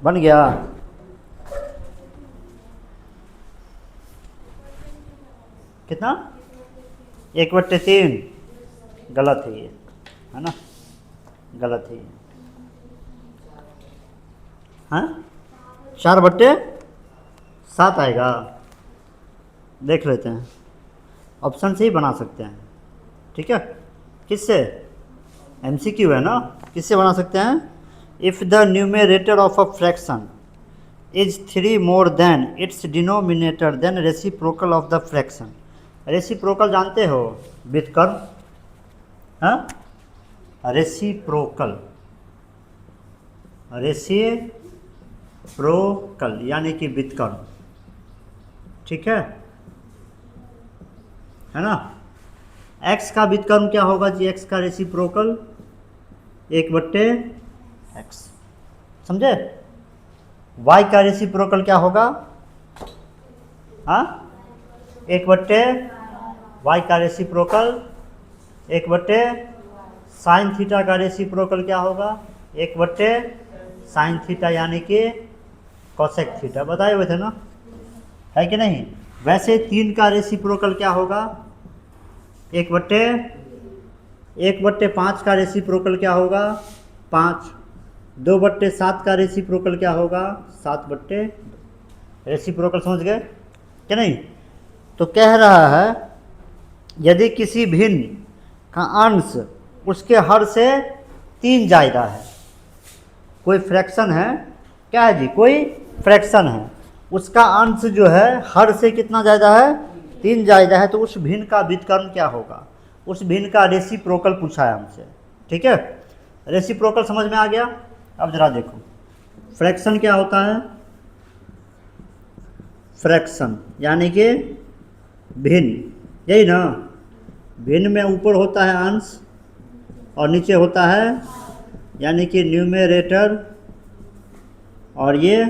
बन गया। कितना? 1/3। गलत है ये, है ना, गलत है ये। हाँ, 4/7 आएगा। देख लेते हैं, ऑप्शन से ही बना सकते हैं। ठीक है, किससे? MCQ है ना, किससे बना सकते हैं? If the numerator of a fraction is 3 more than its denominator then reciprocal of the fraction. Reciprocal जानते हो? व्युत्क्रम। हाँ, रेसिप्रोकल, रेसिप्रोकल यानी कि व्युत्क्रम। ठीक है ना। x का व्युत्क्रम क्या होगा जी? x का रेसिप्रोकल 1/x, समझे? y का रेसिप्रोकल क्या होगा? हाँ, 1/y का रेसिप्रोकल 1/sin थीटा का रेसिप्रोकल क्या होगा? 1/sin थीटा यानी कि कोसेक थीटा। बताए हुए थे ना, है कि नहीं? वैसे 3 का रेसिप्रोकल क्या होगा? 1/5 का रेसिप्रोकल क्या होगा? 5। 2/7 का रेसिप्रोकल क्या होगा? 7/2। रेसिप्रोकल समझ गए कि नहीं? तो कह रहा है यदि किसी भिन्न का अंश उसके हर से 3 ज्यादा है। कोई फ्रैक्शन है, क्या है जी? कोई फ्रैक्शन है, उसका अंश जो है हर से कितना ज़्यादा है? 3 ज़्यादा है। तो उस भिन्न का व्युत्क्रम क्या होगा? उस भिन्न का रेसिप्रोकल पूछा है हमसे। ठीक है, रेसिप्रोकल समझ में आ गया। अब जरा देखो, फ्रैक्शन क्या होता है? फ्रैक्शन यानी कि भिन्न, यही ना। भिन्न में ऊपर होता है अंश और नीचे होता है यानी कि न्यूमरेटर, और ये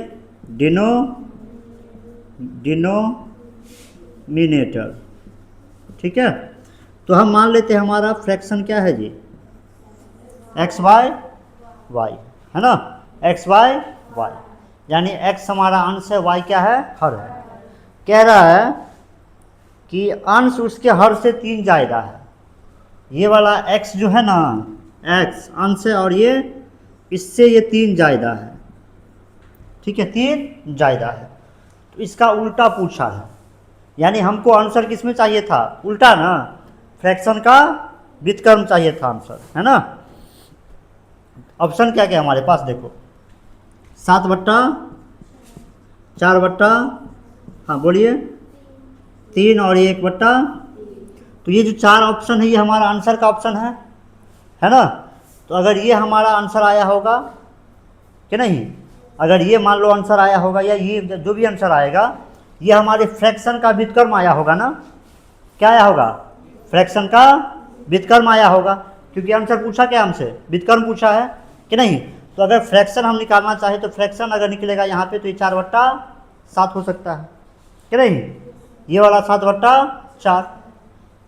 डिनोमिनेटर। ठीक है, तो हम मान लेते हैं हमारा फ्रैक्शन क्या है जी? x/y, है ना, x/y यानी x हमारा अंश है, y क्या है? हर है। कह रहा है कि अंश उसके हर से 3 ज्यादा है। ये वाला x जो है ना, x अंश है, और ये इससे ये 3 ज्यादा है। ठीक है, 3 ज्यादा है। तो इसका उल्टा पूछा है, यानी हमको आंसर किसमें चाहिए था? उल्टा ना, फ्रैक्शन का व्युत्क्रम चाहिए था आंसर, है ना। ऑप्शन क्या क्या हमारे पास देखो, 7/4, हाँ बोलिए, 3 और 1/। तो ये जो 4 ऑप्शन है ये हमारा आंसर का ऑप्शन है ना। तो अगर ये हमारा आंसर आया होगा कि नहीं, अगर ये मान लो आंसर आया होगा, या ये जो भी आंसर आएगा ये हमारे फ्रैक्शन का व्युत्क्रम आया होगा ना। क्या आया होगा? फ्रैक्शन का व्युत्क्रम आया होगा, क्योंकि आंसर पूछा क्या हमसे? व्युत्क्रम पूछा है कि नहीं। तो अगर फ्रैक्शन हम निकालना चाहें तो फ्रैक्शन अगर निकलेगा यहाँ पे तो ये 4/7 हो सकता है कि नहीं। ये वाला 7/4,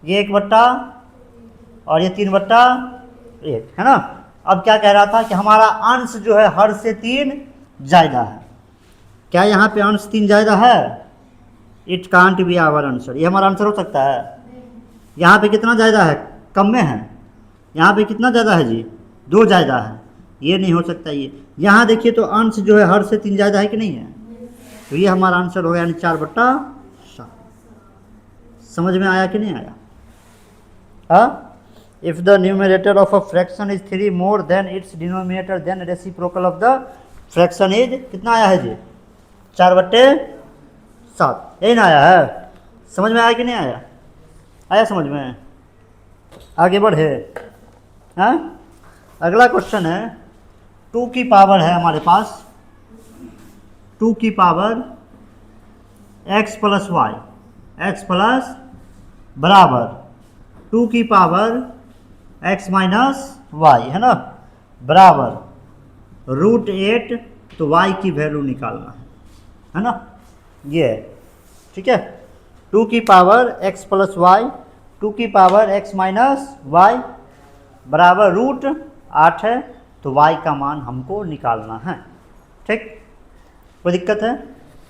ये 1/, और ये 3/1, है ना। अब क्या कह रहा था कि हमारा अंश जो है हर से 3 ज्यादा है। क्या यहाँ पे अंश 3 ज्यादा है? It can't be our answer. ये हमारा आंसर हो सकता है? यहाँ पे कितना ज्यादा है? कम में है। यहाँ पे कितना ज्यादा है जी? 2 ज्यादा है। ये नहीं हो सकता। ये यहाँ देखिए तो अंश जो है हर से 3 ज्यादा है कि नहीं है। तो ये हमारा आंसर हो गया, यानी 4/7। समझ में आया कि नहीं आया? If the numerator of a fraction is 3 more than its denominator then reciprocal of the fraction is, कितना आया है जी? 4/7। यही ना आया है? समझ में आया कि नहीं आया? आया समझ में? आगे बढ़े। हाँ, अगला क्वेश्चन है 2 की पावर है हमारे पास, 2 की power x + y, x plus बराबर 2 की पावर x - y, है ना, बराबर √8। तो y की वैल्यू निकालना है ना, ये है। ठीक है, 2 की पावर x + y, 2 की पावर x - y बराबर √8 है। तो y का मान हमको निकालना है। ठीक, कोई दिक्कत है?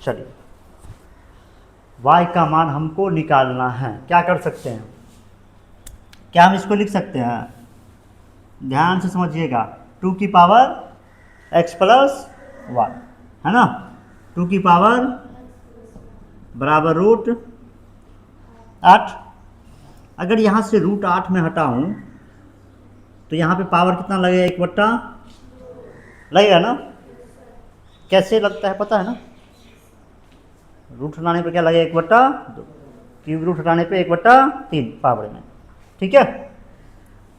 चलिए, y का मान हमको निकालना है, क्या कर सकते हैं? क्या हम इसको लिख सकते हैं? ध्यान से समझिएगा, 2 की पावर x प्लस वाई, है ना, 2 की पावर बराबर √8। अगर यहाँ से √8 में हटाऊँ तो यहाँ पे पावर कितना लगेगा? 1/, लगेगा ना? कैसे लगता है पता है ना? रूट हटाने पे क्या लगेगा? 1/2, क्यूब रूट हटाने पे 1/3 पावर में, ठीक है।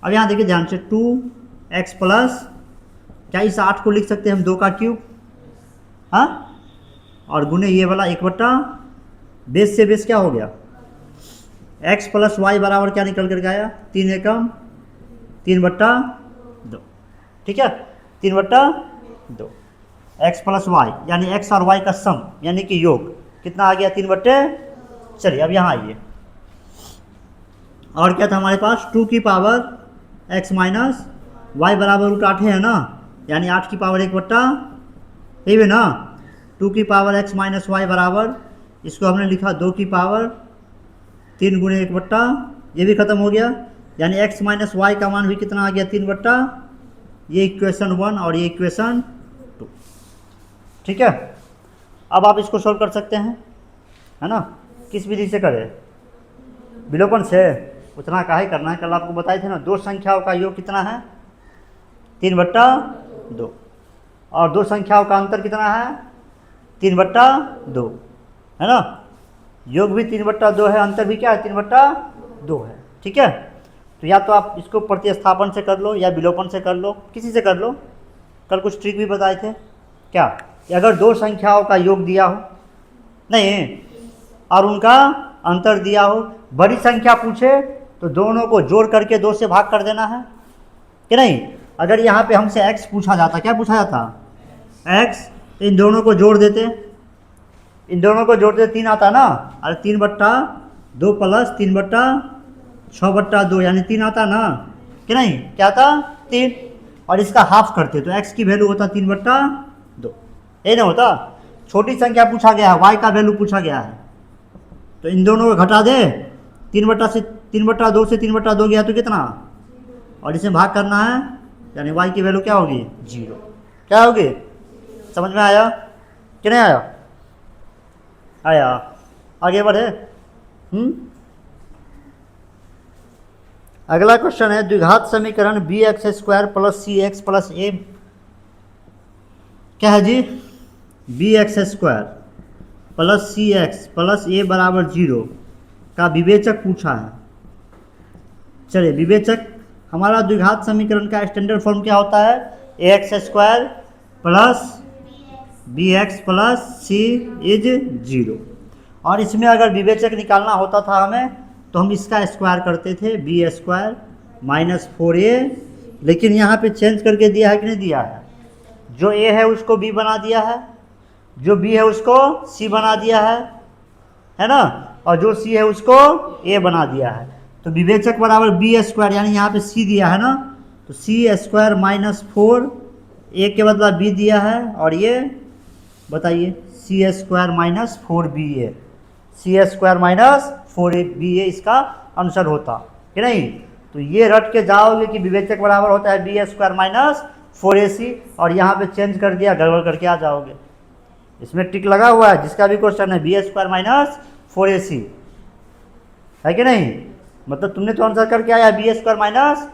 अब यहाँ देखिए ध्यान से, 2x प्लस, क्या इस 8 को लिख सकते हैं हम 2 का क्यूब, हाँ, और गुने ये वाला 1/, बेस से बेस क्या हो गया? x प्लस वाई बराबर क्या निकल कर आया? 3 एकम 3/2, ठीक है, 3/2, x प्लस वाई यानी x और y का सम यानी कि योग कितना आ गया? 3/। चलिए अब यहाँ आइए, और क्या था हमारे पास? 2 की पावर x माइनस वाई बराबर √8 है ना, यानी 8 की पावर 1/, यही है ना। 2 की पावर x माइनस वाई बराबर, इसको हमने लिखा 2 की पावर 3 गुणे 1/, ये भी खत्म हो गया, यानी x माइनस वाई का मान भी कितना आ गया? 3/। ये इक्वेशन 1 और ये इक्वेशन 2, ठीक है। अब आप इसको सोल्व कर सकते हैं, है ना। किस विधि से करें? विलोपन से। उतना काहे करना है, कल आपको बताए थे ना, दो संख्याओं का योग कितना है? 3/2, और दो संख्याओं का अंतर कितना है? 3/2, है ना। योग भी 3/2 है, अंतर भी क्या है? 3/2 है, ठीक है। तो या तो आप इसको प्रतिस्थापन से कर लो या विलोपन से कर लो, किसी से कर लो। कल कुछ ट्रिक भी बताए थे, क्या कि अगर दो संख्याओं का योग दिया हो, नहीं, और उनका अंतर दिया हो, बड़ी संख्या पूछे तो दोनों को जोड़ करके 2 से भाग कर देना है कि नहीं। अगर यहाँ पे हमसे x पूछा जाता, क्या पूछा जाता? x, तो इन दोनों को जोड़ देते, इन दोनों को जोड़ते 3 आता ना, अरे 3/2 प्लस 3/6/2 यानी 3 आता ना कि नहीं, क्या था? 3, और इसका हाफ करते तो x की वैल्यू होता 3/2, ये नहीं होता। छोटी संख्या पूछा गया है, y का वैल्यू पूछा गया है, तो इन दोनों को घटा दे, 3/2 से 3/2 गया तो कितना, और इसे भाग करना है, यानी y की वैल्यू क्या होगी? 0। क्या होगी? समझ में आया कि नहीं आया? आया। आगे बढ़े। अगला क्वेश्चन है, द्विघात समीकरण bx² plus cx plus a, क्या है जी? bx² plus cx plus a बराबर 0 का विवेचक पूछा है। चलिए, विवेचक हमारा द्विघात समीकरण का स्टैंडर्ड फॉर्म क्या होता है? ax² plus bx plus c is 0, और इसमें अगर विवेचक निकालना होता था हमें तो हम इसका स्क्वायर करते थे, b² माइनस 4a, लेकिन यहाँ पे चेंज करके दिया है कि नहीं दिया है? जो a है उसको b बना दिया है, जो b है उसको c बना दिया है ना, और जो c है उसको a बना दिया है। तो विवेचक बराबर b² यानी यहाँ पे c दिया है ना, तो c² माइनस 4, a के बदला b दिया है, और ये बताइए c² minus 4ba, c² minus 4ba इसका आंसर होता कि नहीं। तो ये रट के जाओगे कि विवेचक बराबर होता है b² माइनस 4ac, और यहाँ पे चेंज कर दिया, गड़बड़ करके आ जाओगे। इसमें टिक लगा हुआ है, जिसका भी क्वेश्चन है b² माइनस 4ac, है कि नहीं। मतलब तुमने तो आंसर करके आया b² माइनस,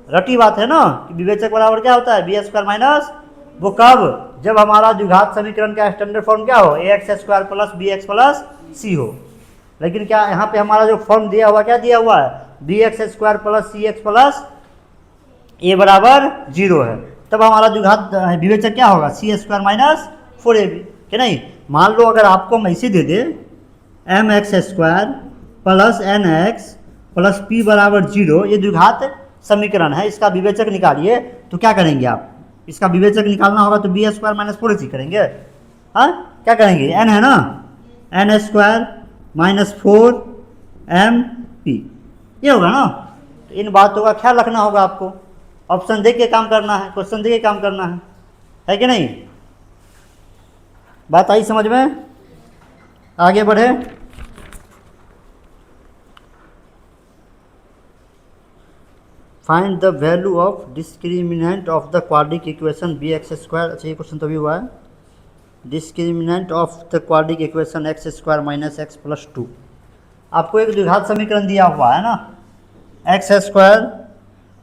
रटी बात है ना कि विवेचक बराबर क्या होता है? b² माइनस, वो कब? जब हमारा द्विघात समीकरण का स्टैंडर्ड फॉर्म क्या हो? ax² plus bx plus c हो। लेकिन क्या यहाँ पे हमारा जो फॉर्म दिया हुआ, क्या दिया हुआ है? bx² plus cx plus a बराबर 0 है, तब हमारा द्विघात विवेचक क्या होगा? c² माइनस 4ab, कि नहीं। मान लो अगर आपको हम ऐसे दे दे mx² plus nx plus p बराबर 0, ये द्विघात समीकरण है, इसका विवेचक निकालिए, तो क्या करेंगे आप? इसका विवेचक निकालना होगा तो b² माइनस 4ac करेंगे, हाँ, क्या करेंगे? n है ना, n² माइनस 4mp, ये होगा ना। तो इन बातों का ख्याल रखना होगा आपको, ऑप्शन देख के काम करना है, क्वेश्चन देख के काम करना है कि नहीं। बात आई समझ में? आगे बढ़े। Find the value of discriminant of the quadratic equation b x square. अच्छा ये क्वेश्चन तो भी हुआ है। Discriminant of the quadratic equation x square minus x plus 2। आपको एक द्विघात समीकरण दिया हुआ है ना, x square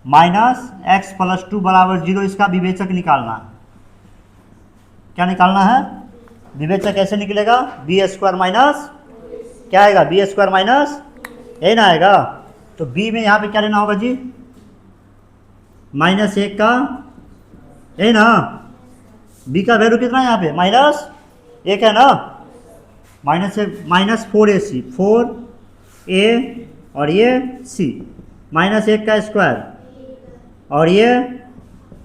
minus x plus 2 बराबर 0। इसका विवेचक निकालना है। क्या निकालना है? विवेचक कैसे निकलेगा? बी स्क्वायर माइनस क्या आएगा? बी स्क्वायर माइनस यही ना आएगा। तो बी में यहाँ पे क्या लेना होगा जी? -1 का, यही ना। बी का वैल्यू कितना है यहाँ पे? -1 है ना। -4ac, 4a और ये c, -1 का स्क्वायर और ये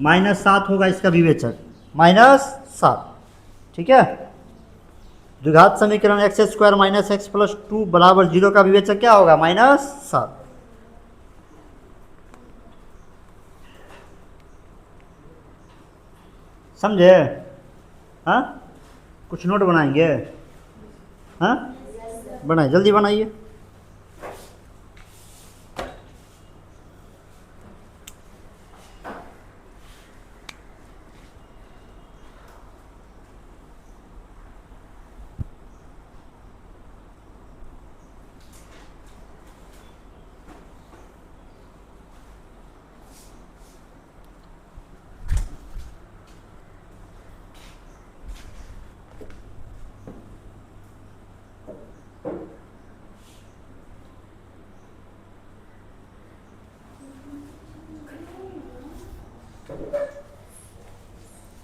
-7 होगा इसका विवेचक, -7। ठीक है। द्विघात समीकरण x square minus x plus 2 बराबर 0 का विवेचक क्या होगा? -7। समझे? हाँ, कुछ नोट बनाएंगे? हाँ बनाइए, जल्दी बनाइए।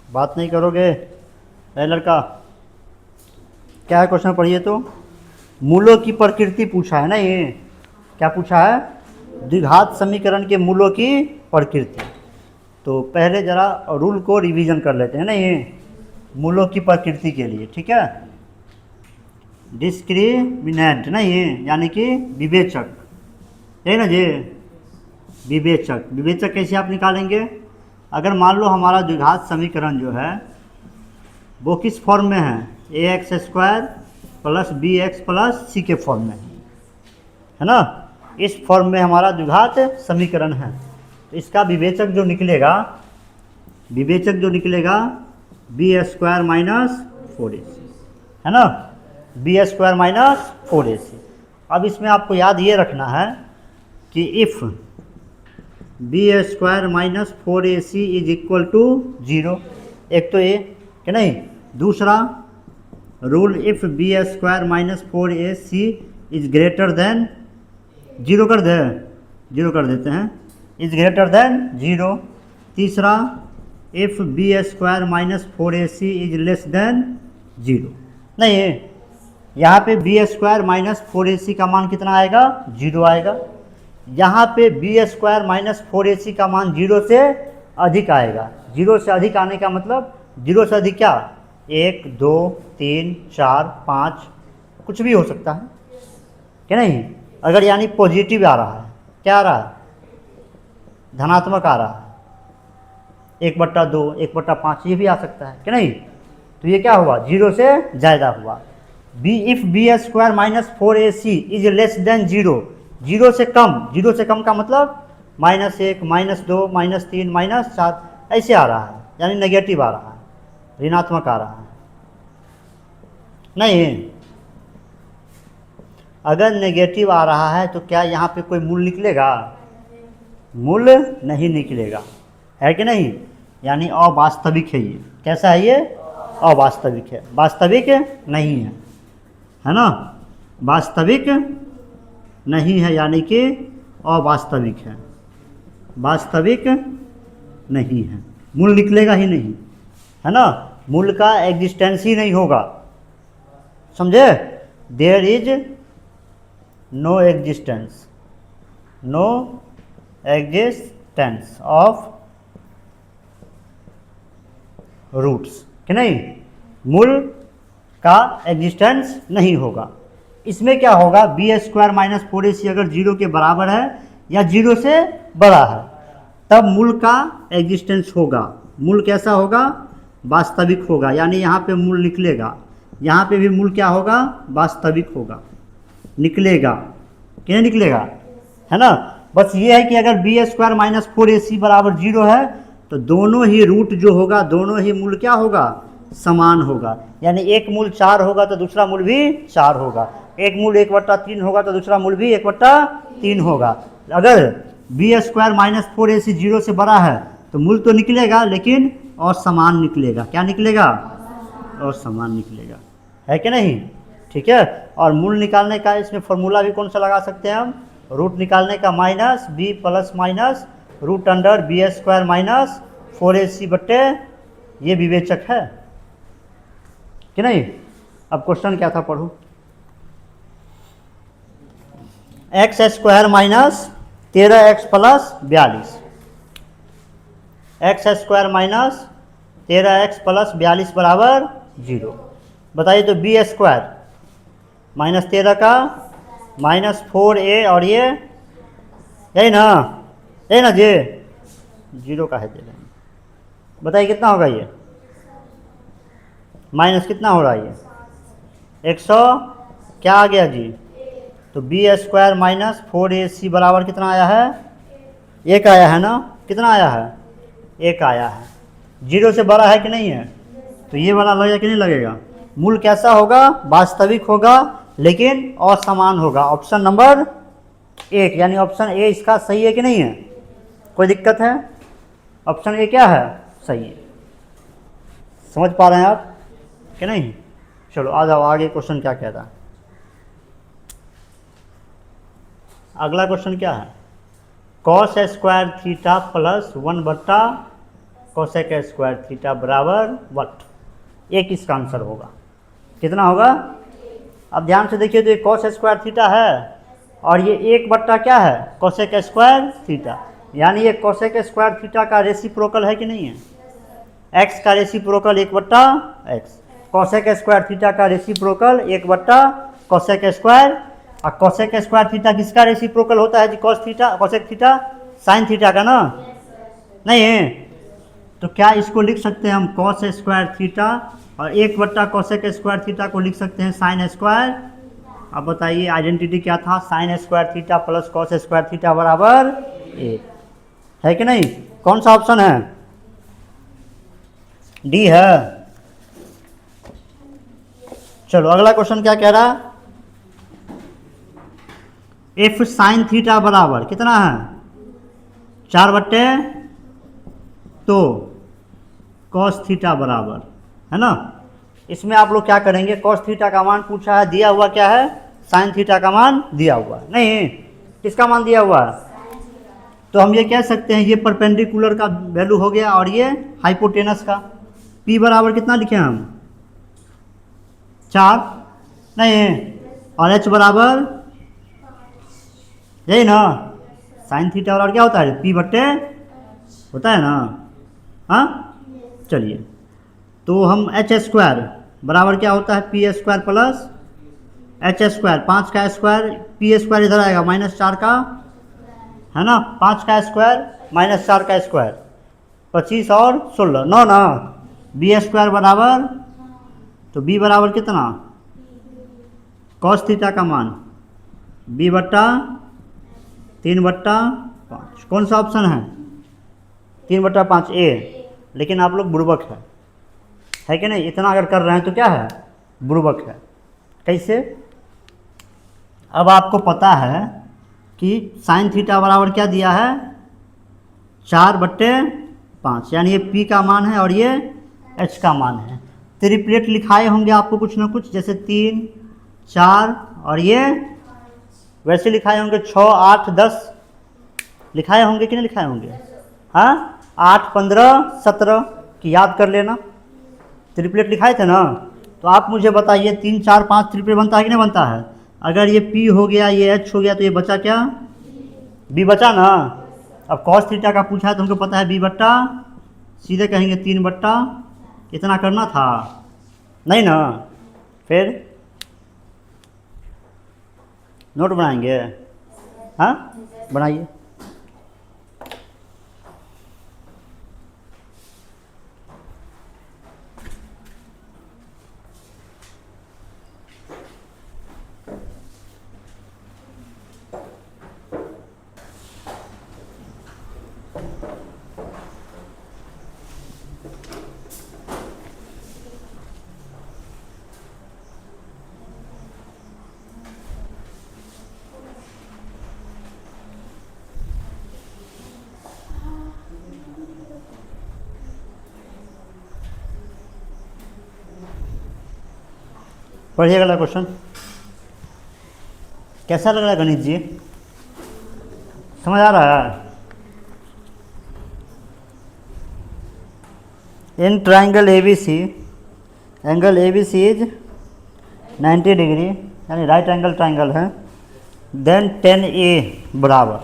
बात नहीं करोगे? अरे लड़का, क्या है क्वेश्चन? पढ़िए तो। मूलों की प्रकृति पूछा है ना ये। क्या पूछा है? द्विघात समीकरण के मूलों की प्रकृति। तो पहले जरा रूल को रिवीजन कर लेते हैं ना ये मूलों की प्रकृति के लिए। ठीक है। डिस्क्रिमिनेंट ना ये, यानी कि विवेचक, है ना जी। विवेचक, विवेचक कैसे आप निकालेंगे? अगर मान लो हमारा द्विघात समीकरण जो है वो किस फॉर्म में है? A x square plus b x plus c के फॉर्म में है ना। इस फॉर्म में हमारा द्विघात समीकरण है। तो इसका विवेचक जो निकलेगा, विवेचक जो निकलेगा बी स्क्वायर माइनस 4ac है ना। B square minus 4ac। अब इसमें आपको याद ये रखना है कि if b square minus 4ac is equal to 0, एक तो ये कि नहीं। दूसरा rule, if b square minus 4ac is greater than 0 कर दे, 0 कर देते हैं, इज ग्रेटर देन 0। तीसरा, if b square minus 4ac is less than 0। नहीं, यहाँ पे बी स्क्वायर माइनस 4ac का मान कितना आएगा? 0 आएगा। यहाँ पे बी स्क्वायर माइनस 4ac का मान 0 से अधिक आएगा। 0 से अधिक आने का मतलब 0 से अधिक क्या? 1, 2, 3, 4, 5 कुछ भी हो सकता है कि नहीं। अगर यानी पॉजिटिव आ रहा है, क्या आ रहा है? धनात्मक आ रहा है, 1/2, 1/5 ये भी आ सकता है कि नहीं। तो ये क्या हुआ? 0 से ज़्यादा हुआ। B if b square minus 4ac is less than 0, 0 से कम, 0 से कम का मतलब -1, -2, -3, -4 ऐसे आ रहा है, यानी नेगेटिव आ रहा है, ऋणात्मक आ रहा है। नहीं, अगर नेगेटिव आ रहा है तो क्या यहाँ पे कोई मूल निकलेगा? मूल नहीं निकलेगा, है कि नहीं। यानी अवास्तविक है ये। कैसा है ये? अवास्तविक है, वास्तविक नहीं है ना। वास्तविक नहीं है यानी कि अवास्तविक है, वास्तविक नहीं है। मूल निकलेगा ही नहीं, है ना। मूल का एग्जिस्टेंस ही नहीं होगा, समझे। There is no existence, no existence of roots कि नहीं। मूल का एग्जिस्टेंस नहीं होगा। इसमें क्या होगा? बी स्क्वायर माइनस 4ac अगर 0 के बराबर है या 0 से बड़ा है तब मूल का एग्जिस्टेंस होगा। मूल कैसा होगा? वास्तविक होगा, यानी यहाँ पे मूल निकलेगा, यहाँ पे भी मूल क्या होगा, वास्तविक होगा, निकलेगा, क्या निकलेगा, है ना। बस ये है कि अगर बी स्क्वायर माइनस 4ac बराबर 0 है तो दोनों ही रूट जो होगा, दोनों ही मूल क्या होगा, समान होगा, यानी एक मूल 4 होगा तो दूसरा मूल भी 4 होगा, एक मूल 1/3 होगा तो दूसरा मूल भी 1/3 होगा। अगर बी स्क्वायर माइनस 4ac 0 से बड़ा है तो मूल तो निकलेगा लेकिन असमान निकलेगा, क्या निकलेगा, असमान निकलेगा, है कि नहीं, ठीक है। और मूल निकालने का इसमें फॉर्मूला भी कौन सा लगा सकते हैं हम, रूट निकालने का minus b plus minus root under b square minus 4ac बट्टे ये विवेचक है कि नहीं। अब क्वेश्चन क्या था पढ़ो, x square minus 13x plus 42, x square minus 13x plus 42 बराबर 0। बताइए तो बी स्क्वायर माइनस 13 का माइनस 4a और ये यही ना, यही ना जे 0 का है दे रहे हैं, बताइए कितना होगा ये, माइनस कितना हो रहा है ये 100 क्या आ गया जी, तो बी स्क्वायर माइनस 4ac बराबर कितना आया है, 1 आया है ना, कितना आया है, 1 आया है, 0 से बड़ा है कि नहीं है, तो ये वाला लगेगा कि नहीं लगेगा, मूल कैसा होगा, वास्तविक होगा लेकिन असमान होगा, ऑप्शन नंबर 1 यानी ऑप्शन ए इसका सही है कि नहीं है, कोई दिक्कत है, ऑप्शन ए क्या है, सही है, समझ पा रहे हैं आप कि नहीं। चलो आ जाओ आगे, क्वेश्चन क्या कहता है, अगला क्वेश्चन क्या है, cos square theta plus 1 cosec square theta बराबर वट, एक इसका आंसर होगा, कितना होगा। अब ध्यान से देखिए तो ये कॉस स्क्वायर थीटा है और ये 1 क्या है, कोसेक स्क्वायर थीटा, यानी ये कोसेक स्क्वायर थीटा का रेसिप्रोकल है कि नहीं है, एक्स का reciprocal 1/x, cosec square theta का रेसिप्रोकल 1/कोसेक स्क्वायर, और कोसेक स्क्वायर थीटा किसका रेसिप्रोकल होता है जी, cos theta, cosec theta sine theta का ना, नहीं है, तो क्या इसको लिख सकते हैं हम कॉस स्क्वायर थीटा और 1/कोसेक स्क्वायर थीटा को लिख सकते हैं साइन स्क्वायर। अब बताइए आइडेंटिटी क्या था, sine square theta plus cos square theta बराबर 1, है कि नहीं, कौन सा ऑप्शन है, डी है। चलो अगला क्वेश्चन क्या कह रहा है, एफ साइन थीटा बराबर कितना है 4 तो कॉस थीटा बराबर, है ना। इसमें आप लोग क्या करेंगे, कॉस थीटा का मान पूछा है, दिया हुआ क्या है, साइन थीटा का मान दिया हुआ है, नहीं किसका मान दिया हुआ है, तो हम ये कह सकते हैं ये परपेंडिकुलर का वैल्यू हो गया और ये हाइपोटेनस का, P बराबर कितना लिखे हम 4, नहीं और H बराबर यही ना, साइन थीटा बराबर क्या होता है, P/, होता है ना, हाँ चलिए, तो हम एच स्क्वायर बराबर क्या होता है, P square plus H square, 5 का स्क्वायर, पी स्क्वायर इधर आएगा -4 का, है ना, 5 का स्क्वायर -4 का स्क्वायर 25 और 16 9 ना, बी स्क्वायर बराबर, तो बी बराबर कितना, कॉस थीटा का मान b/3/5, कौन सा ऑप्शन है 3/5 ए, लेकिन आप लोग बुड़बक है कि नहीं, इतना अगर कर रहे हैं तो क्या है, बुड़बक है। कैसे, अब आपको पता है कि साइन थीटा बराबर क्या दिया है 4/5, यानी ये P का मान है और ये H का मान है, त्रिप्लेट लिखाए होंगे आपको कुछ ना कुछ, जैसे 3 4 और ये वैसे लिखाए होंगे 6 8 10 लिखाए होंगे कि नहीं लिखाए होंगे, हाँ 8 15 17 की याद कर लेना, ट्रिपलेट लिखाए थे ना। तो आप मुझे बताइए 3 4 5 ट्रिपलेट बनता है कि नहीं बनता है, अगर ये P हो गया, ये H हो गया, तो ये बचा क्या, B बचा ना। अब कॉस थीटा का पूछा है तो हमको पता है B/, सीधे कहेंगे 3/, इतना करना था, नहीं ना, फिर नोट बनाएंगे, हाँ बनाइए, पढ़िए अगला क्वेश्चन। कैसा लग रहा है गणित जी, समझ आ रहा है? In triangle ABC, angle ABC is 90 degree, यानी राइट एंगल ट्राइंगल है, देन 10A बराबर,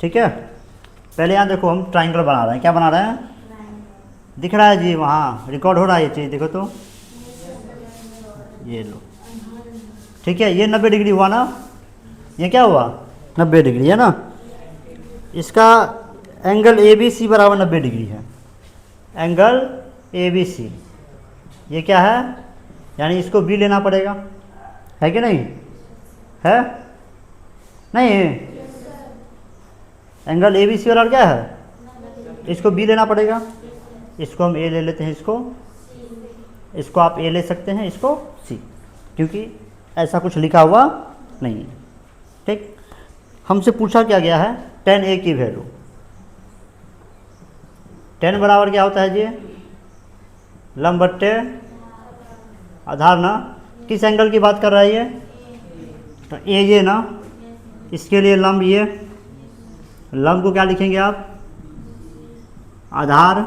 ठीक है। पहले यहाँ देखो हम ट्राइंगल बना रहे हैं, क्या बना रहे हैं? दिख रहा है जी, वहाँ रिकॉर्ड हो रहा है ये चीज़, देखो तो, ये लो, ठीक है। ये 90 डिग्री हुआ ना, ये क्या हुआ? 90 डिग्री है ना। इसका एंगल ABC बराबर 90 डिग्री है, एंगल ABC, ये क्या है? यानी इसको B लेना पड़ेगा, है कि नहीं? है नहीं? एंगल ABC बराबर क्या है? इसको B लेना पड़ेगा, इसको हम A ले लेते हैं, इसको आप A ले सकते हैं, इसको C, क्योंकि ऐसा कुछ लिखा हुआ नहीं है, ठीक। हमसे पूछा क्या गया है? 10A की वैल्यू। 10 बराबर क्या होता है जी? लंब बट्टे आधार ना। किस एंगल की बात कर रहा है ये? तो ए ये ना, इसके लिए लंब ये, लंब को क्या लिखेंगे आप? आधार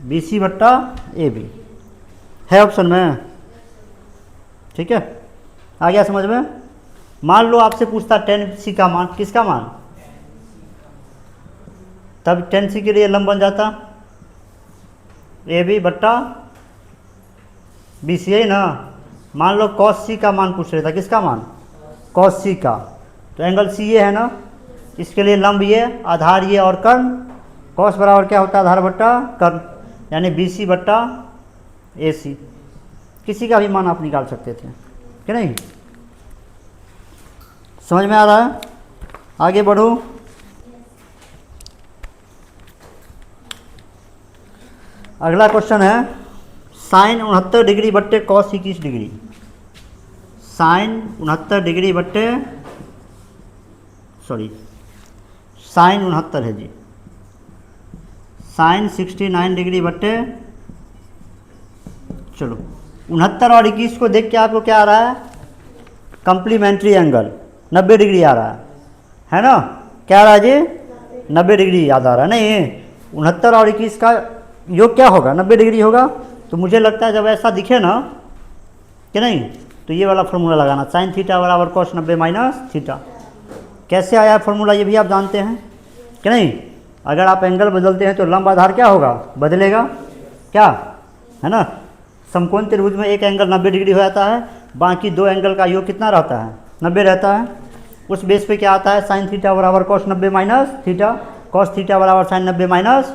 BC बट्टा AB है ऑप्शन में, ठीक है। आ गया समझ में? मान लो आपसे पूछता 10C का मान, किसका मान? तब 10C के लिए लंब बन जाता AB बट्टा BC, है ना। मान लो cos C का मान पूछ रहा था, किसका मान? cos C का, तो एंगल C ये है ना, इसके लिए लंब ये, आधार ये और कर्ण। cos बराबर क्या होता है? आधार बट्टा कर्ण, यानी BC बट्टा AC। किसी का भी मान आप निकाल सकते थे कि नहीं? समझ में आ रहा है? आगे बढ़ो। अगला क्वेश्चन है साइन 69 डिग्री बट्टे कॉस 21 डिग्री। साइन 69 डिग्री बट्टे साइन 69 है जी, साइन 69 डिग्री बट्टे, चलो 69 और 21 को देख के आपको क्या आ रहा है? कंप्लीमेंट्री एंगल 90 डिग्री आ रहा है ना। क्या आ रहा है जी? 90 डिग्री याद आ रहा है। नहीं, 69 और 21 का योग क्या होगा? 90 डिग्री होगा। तो मुझे लगता है जब ऐसा दिखे ना कि नहीं, तो ये वाला फार्मूला लगाना, साइन थीटा बराबर कॉस 90 माइनस थीटा। कैसे आया फार्मूला ये भी आप जानते हैं कि नहीं? अगर आप एंगल बदलते हैं तो लंब आधार क्या होगा? बदलेगा, क्या है ना। समकोण त्रिभुज में एक एंगल 90 डिग्री हो जाता है, बाकी दो एंगल का योग कितना रहता है? 90 रहता है। उस बेस पे क्या आता है? साइन थीटा बराबर cos 90 minus theta, cos theta बराबर साइन 90 माइनस,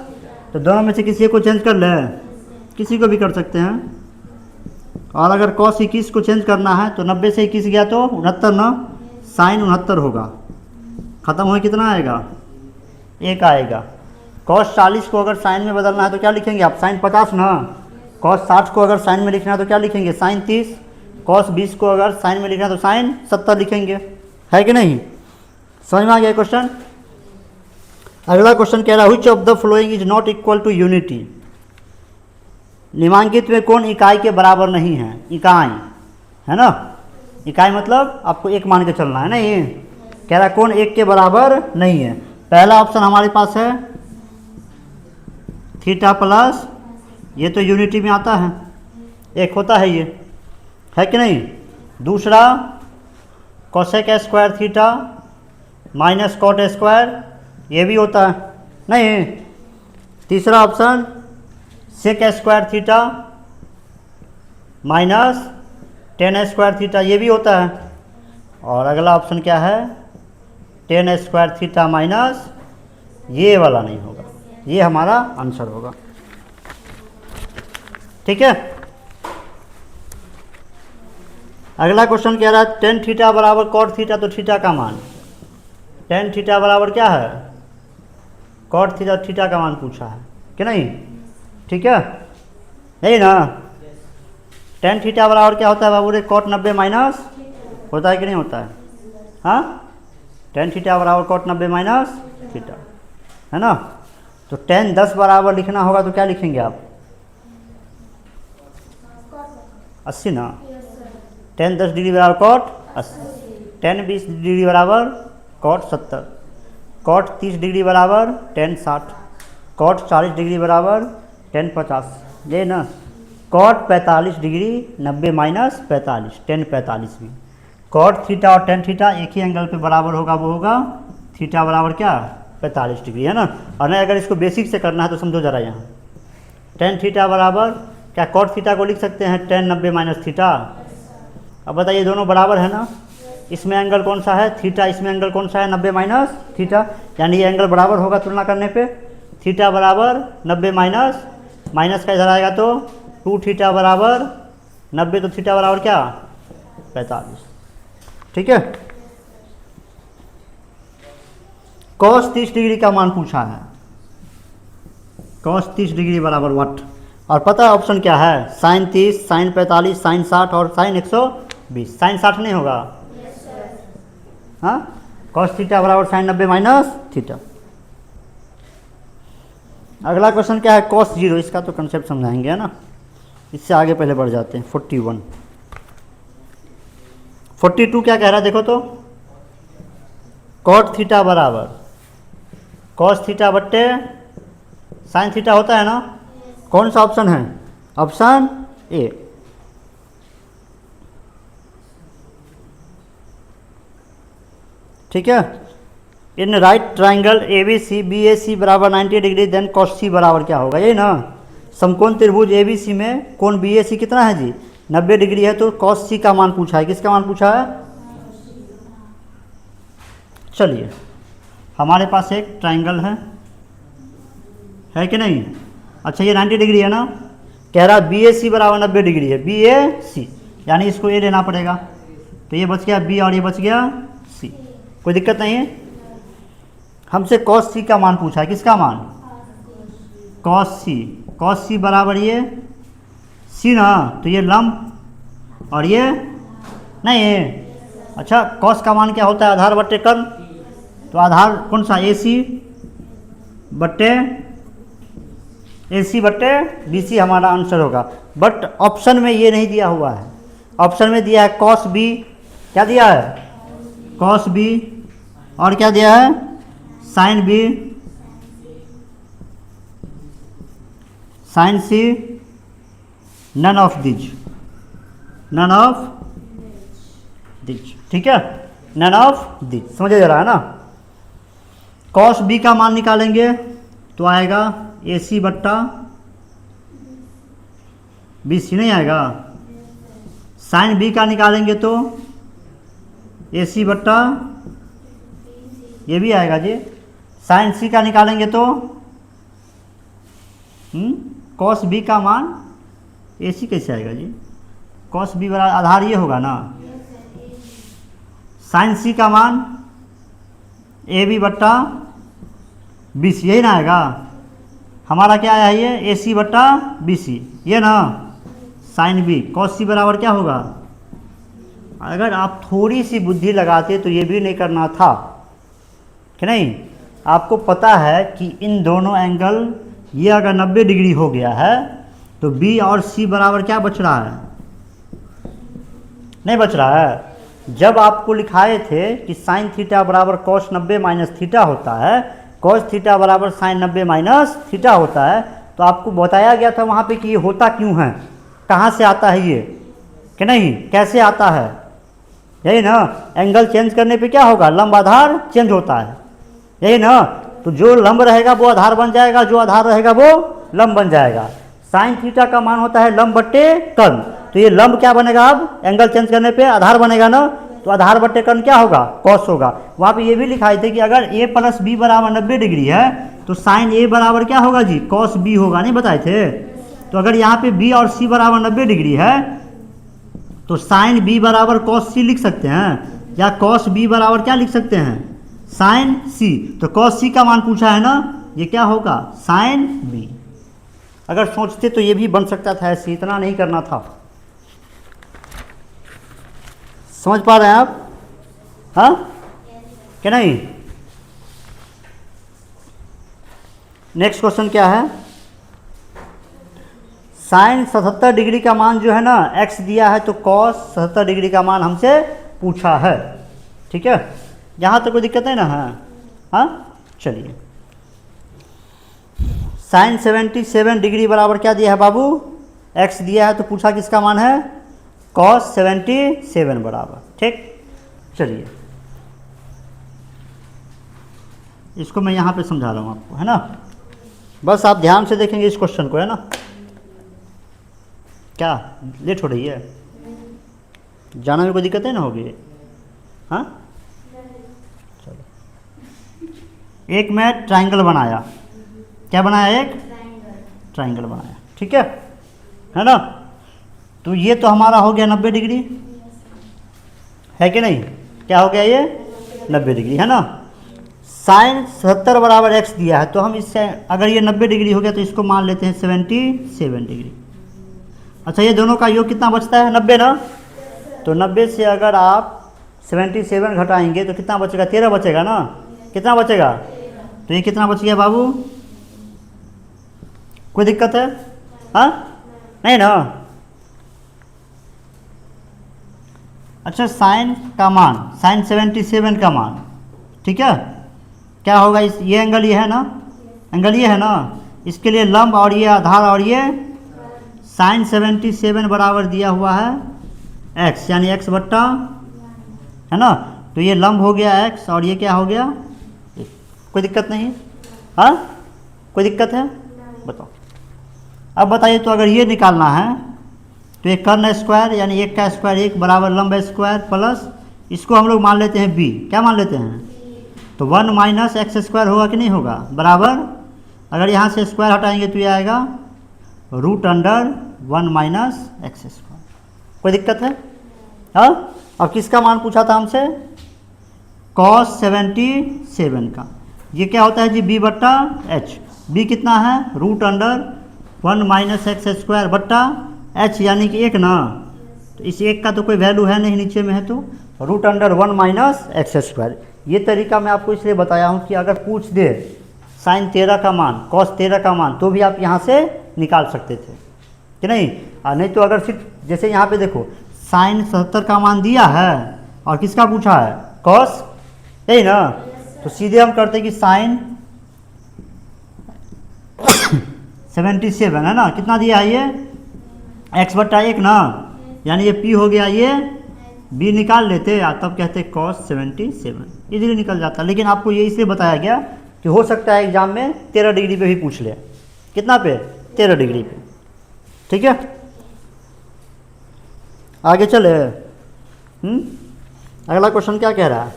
तो दोनों में से किसी को चेंज कर ले, किसी को भी कर सकते हैं। और अगर कॉस 21 को चेंज करना है तो 90 से 21 गया तो 69 ना, साइन 69 होगा। ख़त्म हो कितना आएगा? 1 आएगा। कॉस 40 को अगर साइन में बदलना है तो क्या लिखेंगे आप? साइन 50 ना। कॉस 60 को अगर साइन में लिखना है तो क्या लिखेंगे? साइन 30। कॉस 20 को अगर साइन में लिखना है तो साइन 70 लिखेंगे, है कि नहीं? समझ में आ गया क्वेश्चन? अगला क्वेश्चन कह रहा है which of the following is not equal to unity. निम्नलिखित में कौन इकाई के बराबर नहीं है? इकाई है ना, इकाई मतलब आपको एक मान के चलना है ना। ये कह रहा है कौन एक के बराबर नहीं है। पहला ऑप्शन हमारे पास है थीटा प्लस, ये तो यूनिटी में आता है, एक होता है ये, है कि नहीं। दूसरा cosec square theta minus cot square, ये भी होता है नहीं। तीसरा option sec square theta minus tan square theta, ये भी होता है। और अगला ऑप्शन क्या है? टेन स्क्वायर थीटा माइनस, ये वाला नहीं होगा, ये हमारा आंसर होगा, ठीक है। अगला क्वेश्चन कह रहा है टेन थीटा बराबर कॉट थीटा, तो थीटा का मान, टेन थीटा बराबर क्या है? कॉट थीटा, थीटा का मान पूछा है कि नहीं, ठीक है, नहीं ना। टेन थीटा बराबर क्या होता है बाबू रे? कॉट 90 माइनस होता है कि नहीं होता है? हाँ, टेन थीटा बराबर कॉट 90 माइनस थीटा, है ना। तो टेन 10 बराबर लिखना होगा तो क्या लिखेंगे आप? 80 ना। टेन 10 डिग्री बराबर कॉट 80, टेन 20 डिग्री बराबर कॉट 70, कॉट 30 डिग्री बराबर टेन 60, कॉट 40 डिग्री बराबर टेन 50, ये ना। कॉट 45 डिग्री 90 माइनस 45, टेन 45 में। कॉट थीटा और टेन थीटा एक ही एंगल पे बराबर होगा, वो होगा थीटा बराबर क्या 45 डिग्री, है ना। और नहीं अगर इसको बेसिक से करना है तो समझो ज़रा, यहाँ टेन थीटा बराबर क्या कॉट थीटा को लिख सकते हैं टेन 90 माइनस थीटा। अब बताइए दोनों बराबर है ना, इसमें एंगल कौन सा है थीटा, इसमें एंगल कौन सा है 90 माइनस थीटा, यानी ये एंगल बराबर होगा तुलना करने पे। थीटा बराबर 90 माइनस, माइनस का इधर आएगा तो 2 थीटा बराबर 90, तो थीटा बराबर क्या 45, ठीक है। कॉस 30 डिग्री का मान पूछा है, कॉस 30 डिग्री बराबर व्हाट, और पता है ऑप्शन क्या है, साइन 30, साइन 45, साइन 60 और साइन 120। साइन 60 नहीं होगा, हाँ। कॉस थीटा बराबर साइन 90 माइनस थीटा। अगला क्वेश्चन क्या है, कॉस 0, इसका तो कंसेप्ट समझाएंगे, है ना। इससे आगे पहले बढ़ जाते हैं। 41, 42 क्या कह रहा है देखो तो, कॉट थीटा बराबर कॉस थीटा बट्टे साइन थीटा होता है ना। कौन सा ऑप्शन है, ऑप्शन ए। ठीक है। In right triangle A B C B A C बराबर 90 डिग्री, देन कॉस सी बराबर क्या होगा, यही ना। समकोण त्रिभुज ए बी सी में कोण बी ए सी कितना है जी 90 डिग्री है, तो कॉस सी का मान पूछा है, किसका मान पूछा है। चलिए हमारे पास एक ट्राइंगल है कि नहीं। अच्छा ये 90 डिग्री है ना, कह रहा बी ए सी बराबर 90 डिग्री है, बी ए सी, यानी इसको ए लेना पड़ेगा, तो ये बच गया बी और ये बच गया सी, कोई दिक्कत नहीं है। हमसे कॉस सी का मान पूछा है, किसका मान, कॉस सी बराबर ये सी ना, तो ये लंब और ये नहीं है। अच्छा कॉस का मान क्या होता है, आधार बट्टे कर्ण, तो आधार कौन सा ए सी बट्टे बी सी हमारा आंसर होगा। बट ऑप्शन में ये नहीं दिया हुआ है, ऑप्शन में दिया है कॉस बी, क्या दिया है कॉस बी, और क्या दिया है sine B, sine C, none of these, ठीक है, नन ऑफ दिज, समझे जरा, है ना। कॉस बी का मान निकालेंगे तो आएगा ए सी बट्टा बी सी, नहीं आएगा। साइन बी का निकालेंगे तो ए सी बट्टा ये भी आएगा जी। साइन सी का निकालेंगे तो कॉस बी का मान ए सी कैसे आएगा जी, कॉस बी बराबर आधार ये होगा ना, साइन सी का मान ए बी बट्टा बी सी, यही ना आएगा। हमारा क्या आया ये ए सी बट्टा बी सी, ये ना साइन बी, कॉस सी बराबर क्या होगा। अगर आप थोड़ी सी बुद्धि लगाते तो ये भी नहीं करना था कि नहीं। आपको पता है कि इन दोनों एंगल ये अगर 90 डिग्री हो गया है तो बी और सी बराबर क्या बच रहा है, नहीं बच रहा है। जब आपको लिखाए थे कि साइन थीटा बराबर कॉस 90 माइनस थीटा होता है, कॉस थीटा बराबर साइन 90 माइनस थीटा होता है, तो आपको बताया गया था वहाँ पे कि ये होता क्यों है, कहाँ से आता है ये, कि नहीं कैसे आता है, यही ना। एंगल चेंज करने पे क्या होगा, लंब आधार चेंज होता है, यही ना। तो जो लंब रहेगा वो आधार बन जाएगा, जो आधार रहेगा वो लंब बन जाएगा। साइन थीटा का मान होता है लंब बट्टे कर्ण, तो ये लंब क्या बनेगा, अब एंगल चेंज करने पे आधार बनेगा ना, तो आधार बट्टे कर्ण क्या होगा, कॉस होगा। वहाँ पे ये भी लिखाए थे कि अगर a प्लस बी बराबर 90 डिग्री है तो साइन ए बराबर क्या होगा जी, कॉस बी होगा, नहीं बताए थे। तो अगर यहाँ पे b और c बराबर 90 डिग्री है तो साइन b बराबर कॉस c लिख सकते हैं, या कॉस b बराबर क्या लिख सकते हैं, साइन c। तो कॉस c का मान पूछा है ना, ये क्या होगा साइन b। अगर सोचते तो ये भी बन सकता था ऐसे, इतना नहीं करना था। समझ पा रहे हैं आप, हाँ कि नहीं। नेक्स्ट क्वेश्चन क्या है, साइन 77 डिग्री का मान जो है ना x दिया है, तो कॉस 77 डिग्री का मान हमसे पूछा है। ठीक है, यहाँ तक कोई दिक्कत है ना? हाँ, चलिए। साइन 77 डिग्री बराबर क्या दिया है बाबू? x दिया है, तो पूछा किसका मान है? कॉस 77 बराबर। ठीक, चलिए इसको मैं यहाँ पे समझा रहा हूँ आपको, है ना? बस आप ध्यान से देखेंगे इस क्वेश्चन को, है ना? क्या लेट हो रही है? जाना में कोई दिक्कत है ना होगी? हाँ, चलो। एक मैं ट्राइंगल बनाया, क्या बनाया? एक ट्राइंगल बनाया, ठीक है ना? तो ये तो हमारा हो गया 90 डिग्री, है कि नहीं? क्या हो गया ये? 90 डिग्री, है ना? साइन 77 बराबर x दिया है, तो हम इससे अगर ये 90 डिग्री हो गया तो इसको मान लेते हैं 77 डिग्री। अच्छा, ये दोनों का योग कितना बचता है? 90 ना? तो 90 से अगर आप 77 घटाएंगे तो कितना बचेगा? 13 बचेगा ना? कितना बचेगा? तो ये कितना बच गया बाबू? कोई दिक्कत है? हाँ, नहीं ना? अच्छा, साइन का मान, साइन 77 का मान, ठीक है, क्या होगा? इस ये एंगल ये है ना, एंगल ये है ना, इसके लिए लंब और ये आधार और ये साइन 77 बराबर दिया हुआ है x, यानी x बट्टा, है ना? तो ये लंब हो गया x और ये क्या हो गया? कोई दिक्कत नहीं? हाँ, कोई दिक्कत है? बताओ। अब बताइए, तो अगर ये निकालना है तो एक कर्ण स्क्वायर यानी 1 का स्क्वायर 1 बराबर लंब स्क्वायर प्लस इसको हम लोग मान लेते हैं b, क्या मान लेते हैं? तो 1 माइनस एक्स स्क्वायर होगा कि नहीं होगा? बराबर, अगर यहाँ से स्क्वायर हटाएंगे तो ये आएगा root under 1 minus x square. कोई दिक्कत है? हाँ। और किसका मान पूछा था हमसे? कॉस 77 का। ये क्या होता है जी? b बट्टा एच। b कितना है? Root under 1 minus x square बट्टा h, यानी कि 1 ना? तो इस 1 का तो कोई वैल्यू है नहीं, नीचे में है, तो root under 1 minus x square. ये तरीका मैं आपको इसलिए बताया हूँ कि अगर पूछ दे साइन 13 का मान, कॉस 13 का मान, तो भी आप यहाँ से निकाल सकते थे कि नहीं? और नहीं तो अगर सिर्फ जैसे यहाँ पे देखो, साइन 77 का मान दिया है और किसका पूछा है? कॉस, यही ना? तो सीधे हम करते कि साइन 77 है ना, कितना दिया है ये? x बट्टा 1 ना, यानी ये p हो गया, ये b निकाल लेते, तब कहते कॉस 77, इजीली निकल जाता। लेकिन आपको ये इसलिए बताया गया कि हो सकता है एग्जाम में 13 डिग्री पे भी पूछ ले। कितना पे? 13 डिग्री पे। ठीक है, आगे चले। अगला क्वेश्चन क्या कह रहा है?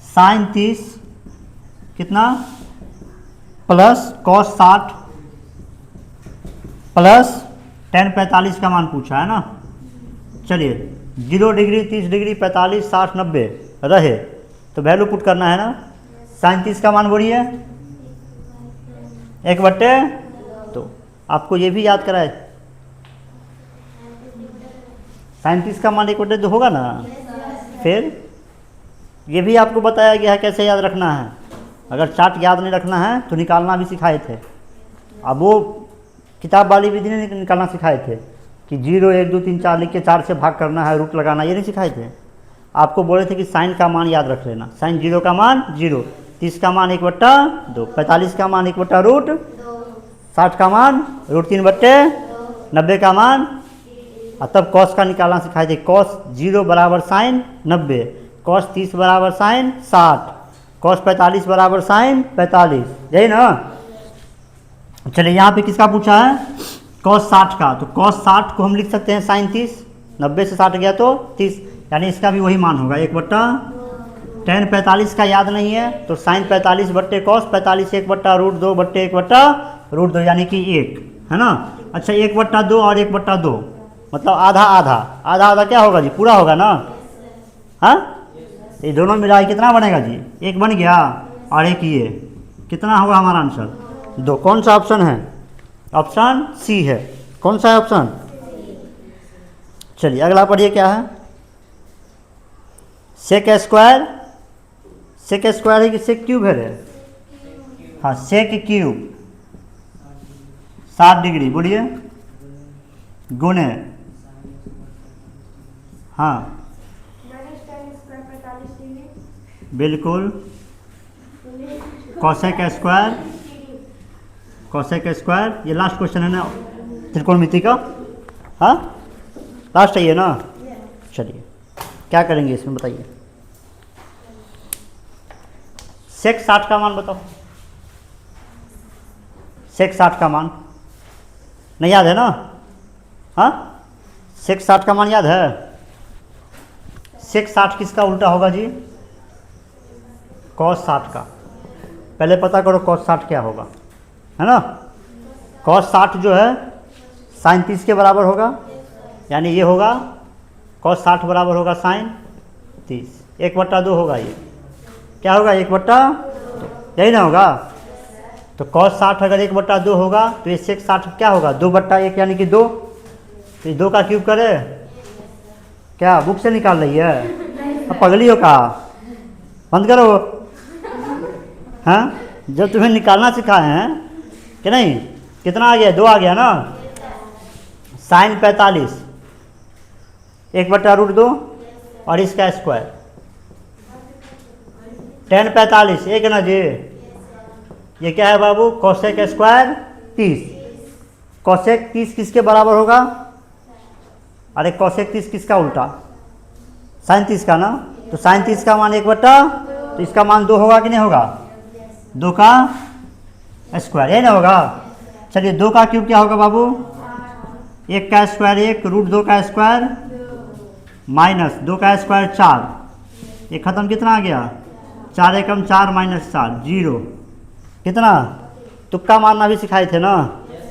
साइन 30 कितना प्लस कॉस 60 प्लस tan 45 का मान पूछा है ना। चलिए 0 डिग्री 30 डिग्री 45 60 90 रहे तो वैल्यू पुट करना है ना। साइन 30 का मान बोलिए 1/2। तो आपको ये भी याद कराए, साइन 30 का मान 1/2 होगा ना। फिर ये भी आपको बताया गया है कैसे याद रखना है। अगर चार्ट याद नहीं रखना है तो निकालना भी सिखाए थे। अब वो किताब वाली विधि ने निकालना सिखाए थे कि 0 1 2 3 4 लिख के 4 से भाग करना है, रूट लगाना, ये नहीं सिखाए थे। आपको बोले थे कि साइन का मान याद रख लेना। साइन 0 का मान 0, 30 का मान 1/2, 45 का मान 1/√, 60 का मान √3/90 का मान, और तब कॉस का निकालना सिखाए थे। कॉस 0 बराबर साइन 90, कॉस 30 बराबर साइन 60, कॉस 45 बराबर साइन 45, यही ना। चलिए यहाँ पे किसका पूछा है? कॉस 60 का। तो कॉस 60 को हम लिख सकते हैं साइन 30, 90 से 60 गया तो 30, यानी इसका भी वही मान होगा 1/tan 45 का याद नहीं है तो साइन 45 बट्टे कॉस 45 1/√2 बट्टे 1/√2 यानी कि 1 है ना। अच्छा 1/2 और 1/2 मतलब आधा आधा, आधा आधा क्या होगा जी? पूरा होगा ना। हाँ, ये दोनों मिला के कितना बनेगा जी? 1 बन गया और 1 ये, कितना होगा हमारा आंसर? 2। कौन सा ऑप्शन है? ऑप्शन सी है। कौन सा है ऑप्शन? चलिए अगला पढ़िए क्या है। सेक स्क्वायर, सेक स्क्वायर है कि सेक क्यूब है? हाँ, सेक क्यूब 60 डिग्री बोलिए गुणे, हाँ बिल्कुल, कॉसेक स्क्वायर, कॉसेक स्क्वायर, ये लास्ट क्वेश्चन है ना त्रिकोणमिति का, हाँ लास्ट है ये ना। चलिए क्या करेंगे इसमें बताइए। सेक 60 का मान बताओ, सेक 60 का मान नहीं याद है ना, हाँ सेक 60 का मान याद है। सेक 60 किसका उल्टा होगा जी, कॉस 60 का। पहले पता करो कॉस 60 क्या होगा, है ना। कॉस 60 जो है साइन 30 के बराबर होगा, यानी ये होगा कॉस 60 बराबर होगा साइन 30, 1/2 होगा ये, क्या होगा 1/2, यही ना होगा। तो कॉस 60 अगर 1/2 होगा तो ये सेक 60 क्या होगा 2/1 यानी कि 2। तो 2 का क्यूब करे, क्या बुक से निकाल रही है, अब पगली हो का, बंद करो। हाँ जब तुम्हें निकालना सिखाए हैं कि नहीं, कितना आ गया 2 आ गया ना। साइन 45 1/√2 और इसका स्क्वायर, tan 45 एक ना जी, ये क्या है बाबू कॉसेक स्क्वायर 30। कॉसेक 30 किसके बराबर होगा, अरे कॉसेक 30 किसका उल्टा, साइन 30 का ना। तो साइन 30 का मान 1/, तो इसका मान 2 होगा कि नहीं होगा, 2 का स्क्वायर, यही ना होगा। चलिए 2 का क्यूब क्या होगा बाबू, 1 का स्क्वायर 1, √2 का स्क्वायर माइनस 2 का स्क्वायर 4, ये खत्म, कितना आ गया 4 एकम 4 माइनस 4 0। कितना, तुक्का मारना भी सिखाए थे ना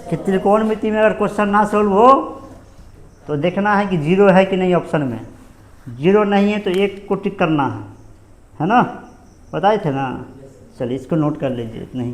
कि त्रिकोणमिति में अगर क्वेश्चन ना सोल्व हो तो देखना है कि 0 है कि नहीं, ऑप्शन में 0 नहीं है तो 1 को टिक करना है ना, बताए थे ना। चलिए इसको नोट कर लीजिए, नहीं